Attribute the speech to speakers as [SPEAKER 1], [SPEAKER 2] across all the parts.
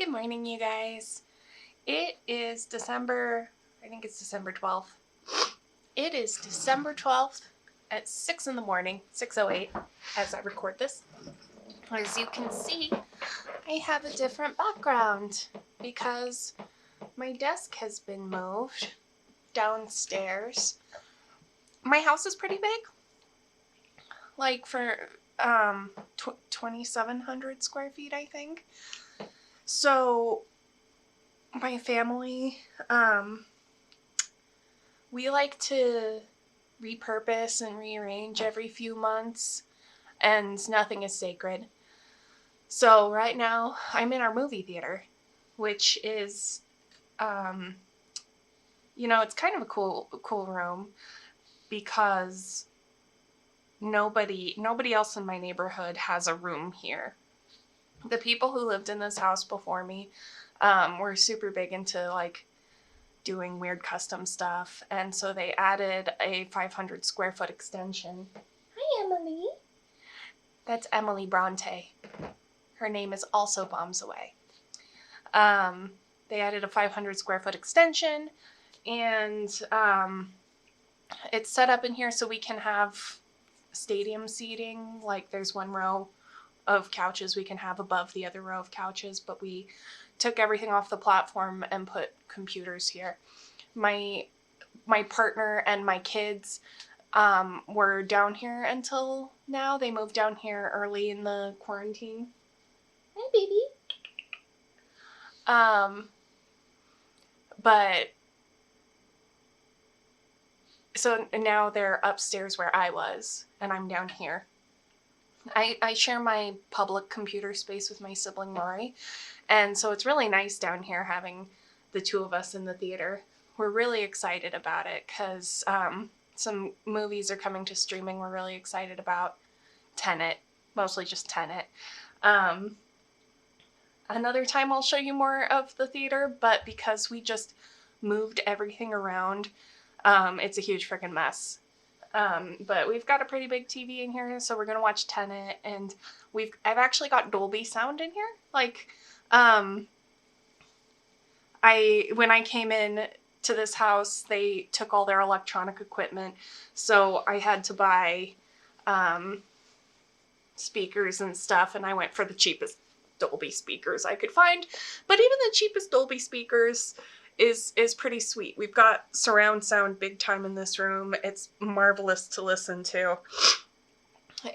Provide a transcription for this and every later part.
[SPEAKER 1] Good morning, you guys. It is December 12th. It is December 12th at 6 in the morning, 6:08, as I record this. As you can see, I have a different background because my desk has been moved downstairs. My house is pretty big, like for 2,700 square feet, I think. So my family, we like to repurpose and rearrange every few months, and nothing is sacred. So right now, I'm in our movie theater, which is, it's kind of a cool room because nobody else in my neighborhood has a room here. The people who lived in this house before me were super big into doing weird custom stuff, and so they added a 500 square foot extension. Hi, Emily. That's Emily Bronte. Her name is also Bombs Away. They added a 500 square foot extension, and it's set up in here so we can have stadium seating. Like, there's one row of couches we can have above the other row of couches, but we took everything off the platform and put computers here. My partner and my kids were down here until now. They moved down here early in the quarantine. Hi, baby. But so now they're upstairs where I was, and I'm down here. I share my public computer space with my sibling Lori, and so it's really nice down here having the two of us in the theater. We're really excited about it because some movies are coming to streaming we're really excited about. Tenet, mostly just Tenet. Another time I'll show you more of the theater, but because we just moved everything around, it's a huge freaking mess. But we've got a pretty big TV in here, so we're gonna watch Tenet, and I've actually got Dolby sound in here. When I came in to this house, they took all their electronic equipment, so I had to buy speakers and stuff, and I went for the cheapest Dolby speakers I could find. But even the cheapest Dolby speakers is pretty sweet. We've got surround sound big time in this room. It's marvelous to listen to.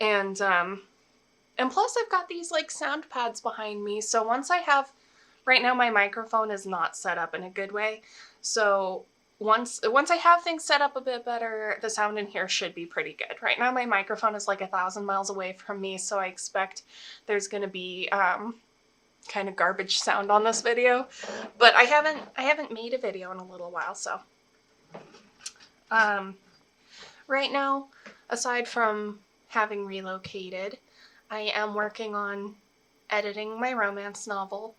[SPEAKER 1] And plus I've got these sound pads behind me. So right now my microphone is not set up in a good way. So once I have things set up a bit better, the sound in here should be pretty good. Right now my microphone is 1,000 miles away from me, so I expect there's going to be kind of garbage sound on this video, but I haven't made a video in a little while, so right now, aside from having relocated, I am working on editing my romance novel.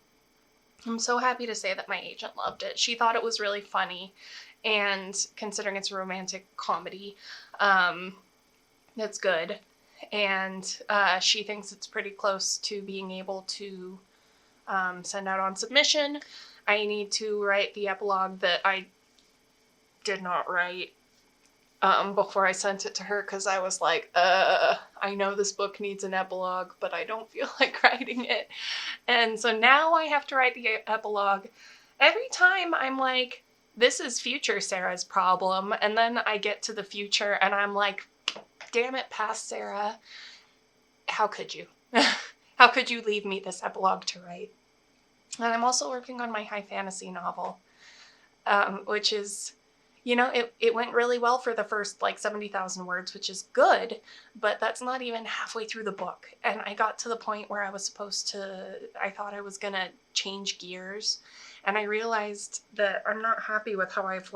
[SPEAKER 1] I'm so happy to say that my agent loved it. She thought it was really funny, and considering it's a romantic comedy, that's good, and she thinks it's pretty close to being able to send out on submission. I need to write the epilogue that I did not write before I sent it to her, because I was like, I know this book needs an epilogue, but I don't feel like writing it. And so now I have to write the epilogue. Every time I'm like, this is future Sarah's problem, and then I get to the future and I'm like, damn it, past Sarah, how could you? How could you leave me this epilogue to write? And I'm also working on my high fantasy novel, which is, it went really well for the first 70,000 words, which is good, but that's not even halfway through the book. And I got to the point where I thought I was going to change gears, and I realized that I'm not happy with how I've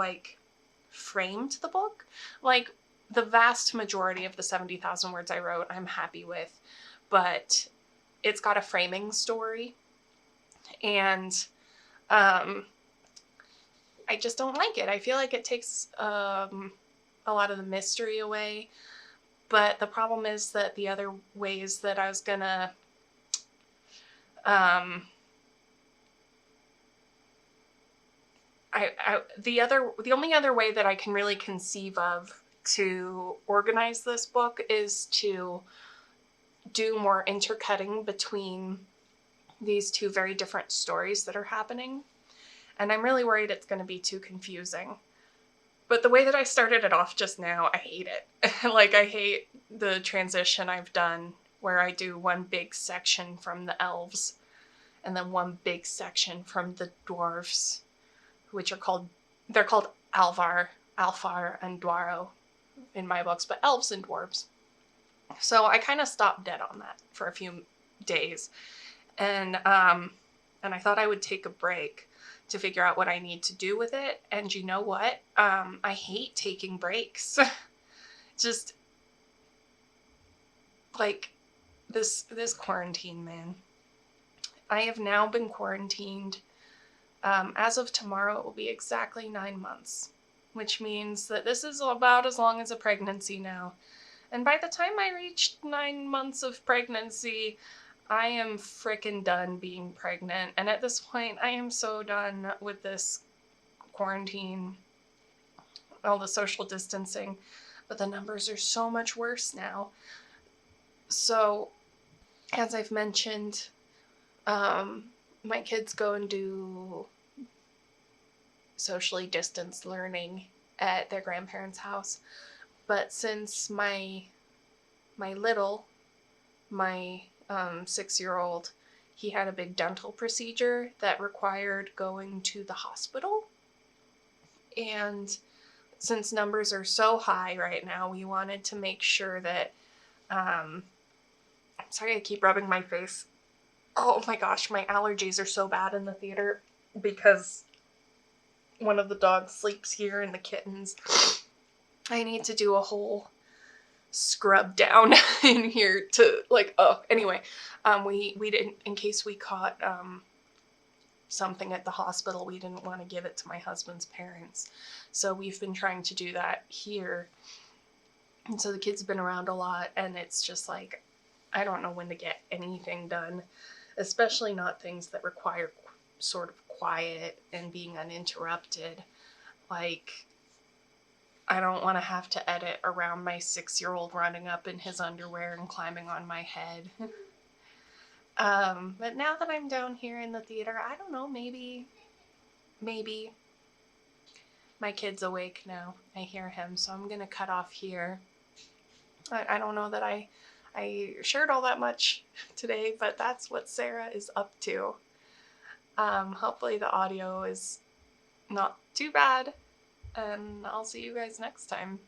[SPEAKER 1] framed the book. The vast majority of the 70,000 words I wrote, I'm happy with, but it's got a framing story, and I just don't like it. I feel like it takes a lot of the mystery away, but the problem is that the other ways that I was gonna the only other way that I can really conceive of to organize this book is to do more intercutting between these two very different stories that are happening. And I'm really worried it's going to be too confusing. But the way that I started it off just now, I hate it. Like, I hate the transition I've done where I do one big section from the elves and then one big section from the dwarves, which they're called Alfar, and Dwaro in my books, but elves and dwarves. So I kind of stopped dead on that for a few days. And I thought I would take a break to figure out what I need to do with it. And you know what? I hate taking breaks. Just like this quarantine, man. I have now been quarantined. As of tomorrow, it will be exactly 9 months, which means that this is about as long as a pregnancy now. And by the time I reached 9 months of pregnancy, I am frickin' done being pregnant. And at this point, I am so done with this quarantine, all the social distancing. But the numbers are so much worse now. So, as I've mentioned, my kids go and do socially distanced learning at their grandparents' house. But since my 6-year-old, he had a big dental procedure that required going to the hospital. And since numbers are so high right now, we wanted to make sure that, I'm sorry I keep rubbing my face. Oh my gosh, my allergies are so bad in the theater because one of the dogs sleeps here and the kittens. I need to do a whole scrub down in here to anyway, we didn't, in case we caught something at the hospital, we didn't want to give it to my husband's parents, so we've been trying to do that here. And so the kids have been around a lot, and it's just like, I don't know when to get anything done, especially not things that require sort of quiet and being uninterrupted. Like, I don't want to have to edit around my 6-year-old running up in his underwear and climbing on my head. But now that I'm down here in the theater, I don't know, maybe my kid's awake now. I hear him, so I'm going to cut off here. I don't know that I shared all that much today, but that's what Sara is up to. Hopefully the audio is not too bad, and I'll see you guys next time.